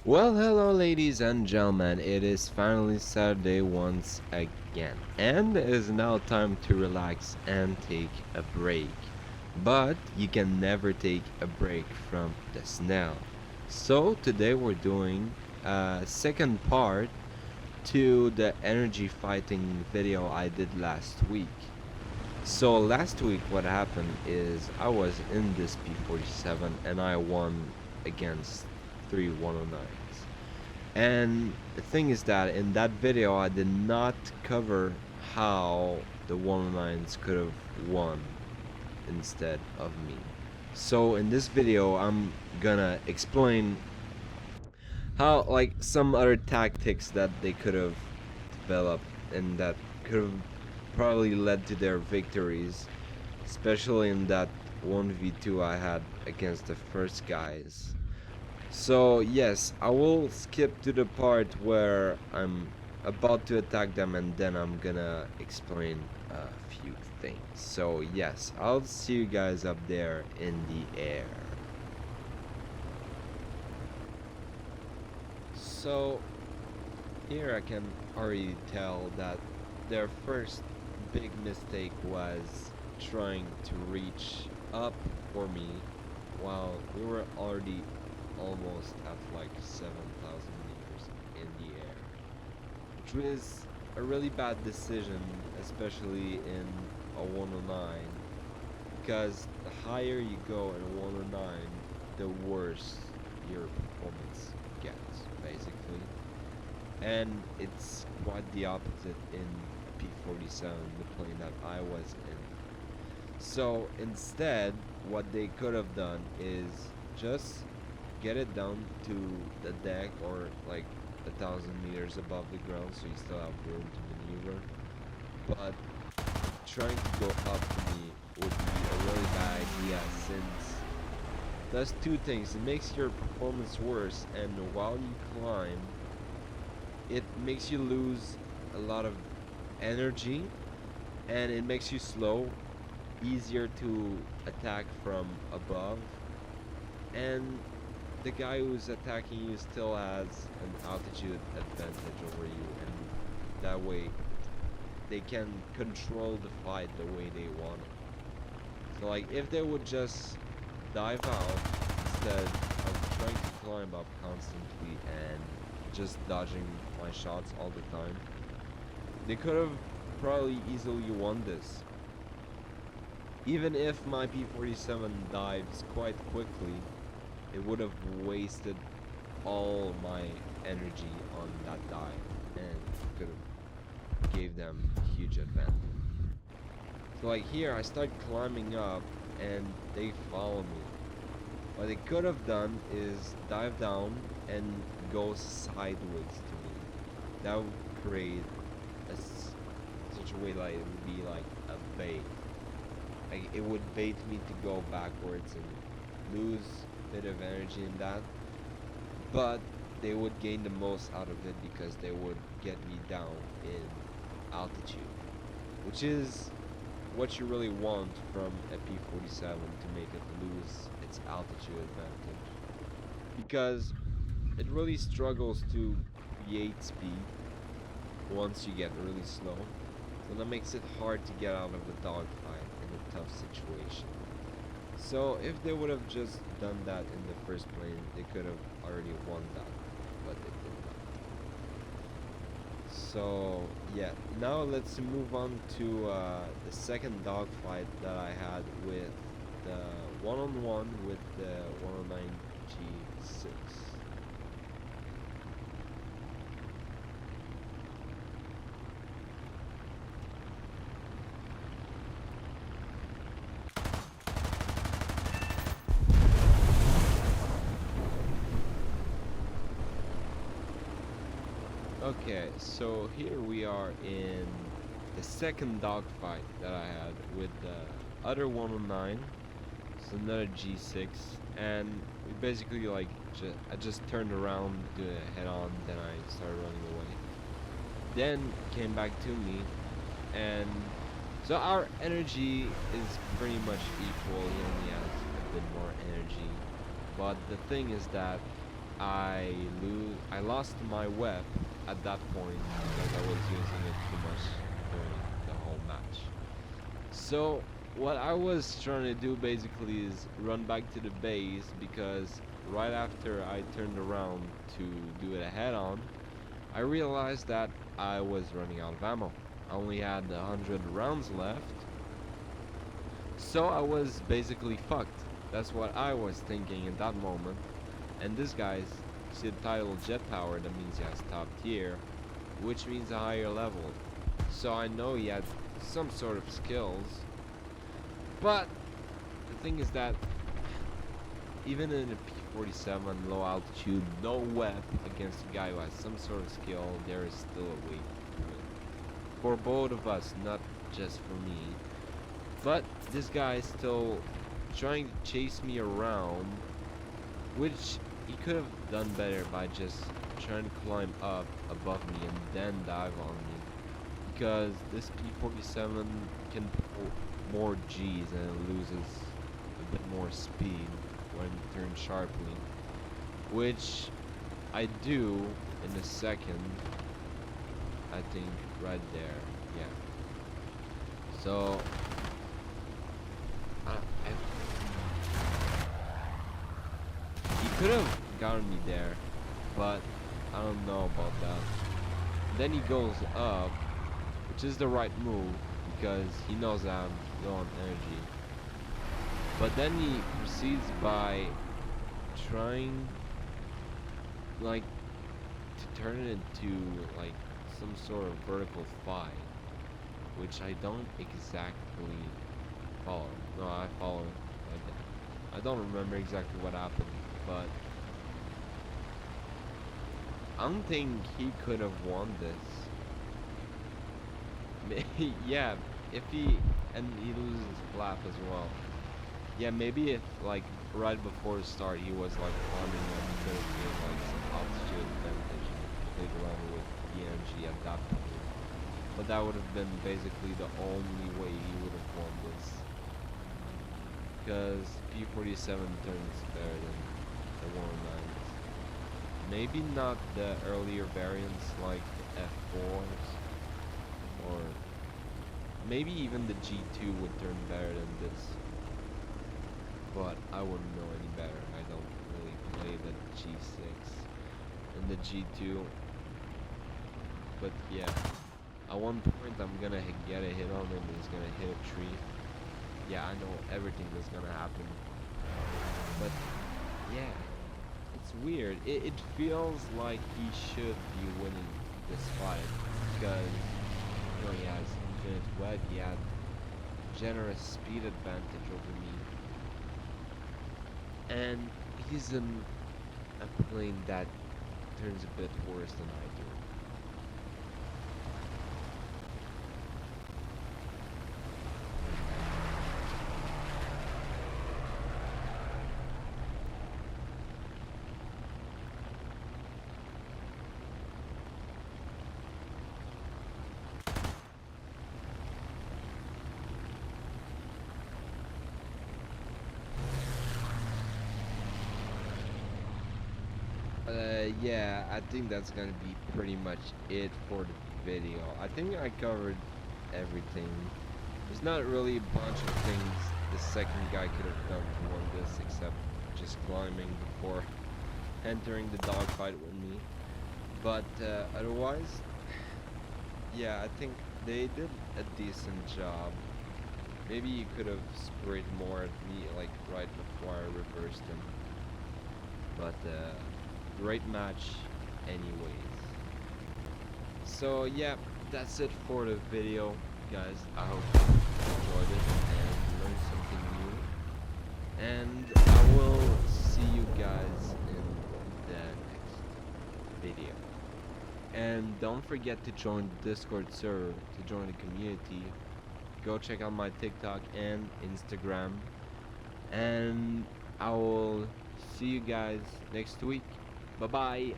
Well, hello, ladies and gentlemen. It is finally Saturday once again, and it is now time to relax and take a break. But you can never take a break from the snail. So, today we're doing a second part to the energy fighting video I did last week. So, last week, what happened is I was in this P-47 and I won against 3 109s. And the thing is that in that video, I did not cover how the 109s could have won instead of me. So in this video, I'm gonna explain how, like, some other tactics that they could have developed and that could have probably led to their victories, especially in that 1v2 I had against the first guys. So yes, I will skip to the part where I'm about to attack them and then I'm gonna explain a few things. So yes, I'll see you guys up there in the air. So here I can already tell that their first big mistake was trying to reach up for me while we were already almost at like 7,000 meters in the air, which was a really bad decision, especially in a 109, because the higher you go in a 109, the worse your performance gets, basically. And it's quite the opposite in P-47, the plane that I was in. So instead, what they could have done is just get it down to the deck or like 1,000 meters above the ground, so you still have room to maneuver. But trying to go up to me would be a really bad idea, since it does two things. It makes your performance worse, and while you climb, it makes you lose a lot of energy, and it makes you slow, easier to attack from above, and the guy who's attacking you still has an altitude advantage over you, and that way they can control the fight the way they want it. So like, if they would just dive out instead of trying to climb up constantly and just dodging my shots all the time, they could have probably easily won this. Even if my P-47 dives quite quickly, it would have wasted all my energy on that dive and could have gave them a huge advantage. So like here, I start climbing up and they follow me. What they could have done is dive down and go sideways to me. That would create such a way like it would be like a bait. Like it would bait me to go backwards and lose a bit of energy in that. But they would gain the most out of it because they would get me down in altitude, which is what you really want from a P-47 to make it lose its altitude advantage, because it really struggles to create speed once you get really slow, so that makes it hard to get out of a dogfight in a tough situation. So if they would have just done that in the first plane, they could have already won that, but they did not. So yeah, now let's move on to the second dogfight that I had with the one-on-one with the 109 G6. Okay, so here we are in the second dogfight that I had with the other 109. It's another G6, and we basically like I just turned around to head on, then I started running away. Then came back to me, and so our energy is pretty much equal. He only has a bit more energy, but the thing is that I lost my web at that point because I was using it too much during the whole match. So what I was trying to do basically is run back to the base, because right after I turned around to do it head on, I realized that I was running out of ammo. I only had 100 rounds left, so I was basically fucked. That's what I was thinking in that moment. And this guy's, see the title jet power, that means he has top tier, which means a higher level. So I know he had some sort of skills, but the thing is that even in a P-47 low altitude, no web against a guy who has some sort of skill, there is still a way to win. For both of us, not just for me. But this guy is still trying to chase me around, which he could have done better by just trying to climb up above me and then dive on me. Because this P-47 can pull more G's and it loses a bit more speed when it turns sharply, which I do in a second. I think right there, yeah. So he could have gotten me there, but I don't know about that. Then he goes up, which is the right move because he knows I'm low on energy. But then he proceeds by trying like to turn it into like some sort of vertical fight, which I don't exactly follow. No, I follow. I don't remember exactly what happened, but I don't think he could have won this. Yeah, if he loses his flap as well. Yeah, maybe if like right before the start he was like climbing up, he could have gained like some altitude advantage and played around with the energy at that point. But that would have been basically the only way he would have won this. Because P-47 turns better than the 109s. Maybe not the earlier variants like the F4s, or maybe even the G2 would turn better than this. But I wouldn't know any better. I don't really play the G6 and the G2. But yeah, at one point I'm gonna get a hit on him and he's gonna hit a tree. Yeah, I know everything that's gonna happen. But yeah, it's weird. It feels like he should be winning this fight because you know he has infinite web, he had generous speed advantage over me. And he's in a plane that turns a bit worse than I do. Yeah, I think that's gonna be pretty much it for the video. I think I covered everything. There's not really a bunch of things the second guy could have done to win this except just climbing before entering the dogfight with me. But otherwise, yeah, I think they did a decent job. Maybe you could have sprayed more at me like right before I reversed him. But great match anyways. So yeah, that's it for the video, guys. I hope you enjoyed it and learned something new. And I will see you guys in the next video. And don't forget to join the Discord server to join the community. Go check out my TikTok and Instagram. And I will see you guys next week. Bye bye.